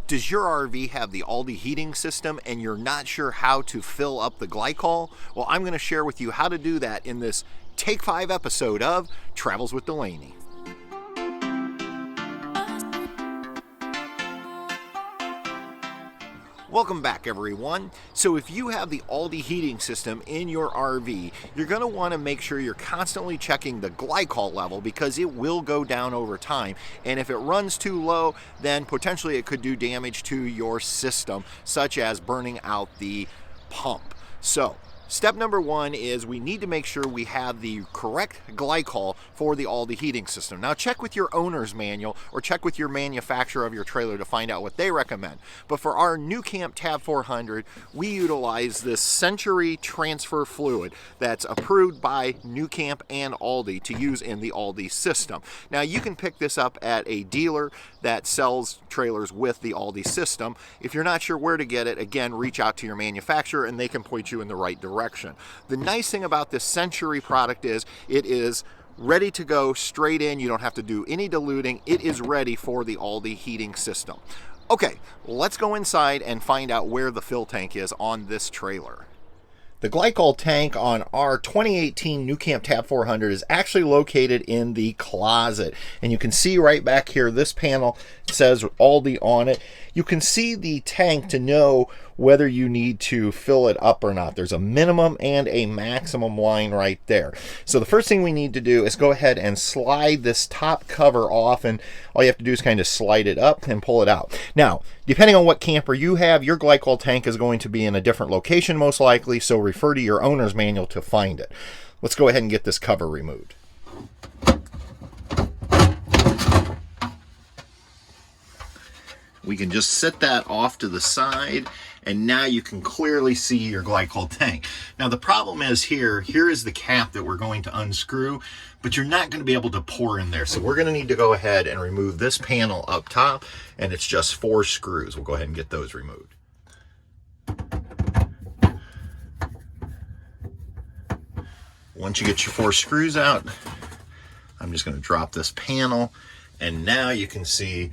Does your RV have the Alde heating system and you're not sure how to fill up the glycol? Well, I'm going to share with you how to do that in this Take 5 episode of Travels with Delaney. Welcome back, everyone. So if you have the Alde heating system in your RV, you're going to want to make sure you're constantly checking the glycol level because it will go down over time. And if it runs too low, then potentially it could do damage to your system, such as burning out the pump. So step number one is we need to make sure we have the correct glycol for the Alde heating system. Now check with your owner's manual or check with your manufacturer of your trailer to find out what they recommend. But for our NuCamp Tab 400, we utilize this Century Transfer Fluid that's approved by NuCamp and Alde to use in the Alde system. Now you can pick this up at a dealer that sells trailers with the Alde system. If you're not sure where to get it, again, reach out to your manufacturer and they can point you in the right direction. The nice thing about this Century product is it is ready to go straight in. You don't have to do any diluting. It is ready for the Alde heating system. Okay, let's go inside and find out where the fill tank is on this trailer. The glycol tank on our 2018 NuCamp Tab 400 is actually located in the closet. And you can see right back here, this panel says Alde on it. You can see the tank to know whether you need to fill it up or not. There's a minimum and a maximum line right there. So the first thing we need to do is go ahead and slide this top cover off, and all you have to do is kind of slide it up and pull it out. Now, depending on what camper you have, your glycol tank is going to be in a different location most likely, so refer to your owner's manual to find it. Let's go ahead and get this cover removed. We can just set that off to the side, and now you can clearly see your glycol tank. Now the problem is here is the cap that we're going to unscrew, but you're not going to be able to pour in there. So we're going to need to go ahead and remove this panel up top, and it's just 4 screws. We'll go ahead and get those removed. Once you get your 4 screws out, I'm just going to drop this panel, and now you can see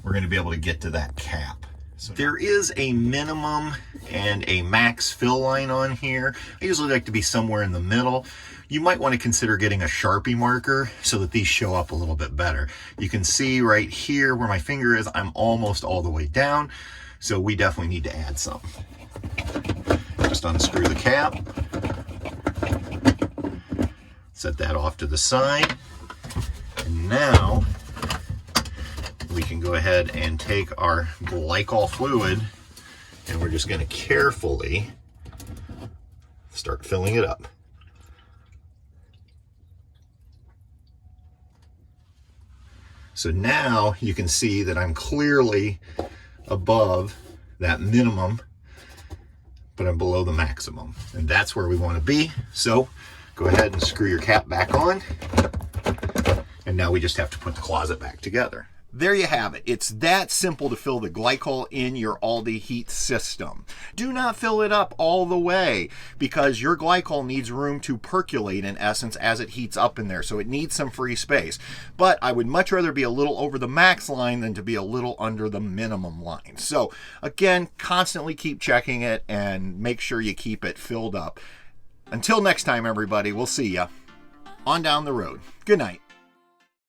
we're going to be able to get to that cap. So there is a minimum and a max fill line on here. I usually like to be somewhere in the middle. You might want to consider getting a Sharpie marker so that these show up a little bit better. You can see right here where my finger is, I'm almost all the way down. So we definitely need to add some. Just unscrew the cap. Set that off to the side. And now we can go ahead and take our glycol fluid and we're just going to carefully start filling it up. So now you can see that I'm clearly above that minimum, but I'm below the maximum, and that's where we want to be. So go ahead and screw your cap back on, and now we just have to put the closet back together. There you have it. It's that simple to fill the glycol in your Alde heat system. Do not fill it up all the way because your glycol needs room to percolate in essence as it heats up in there. So it needs some free space. But I would much rather be a little over the max line than to be a little under the minimum line. So again, constantly keep checking it and make sure you keep it filled up. Until next time, everybody, we'll see ya on down the road. Good night.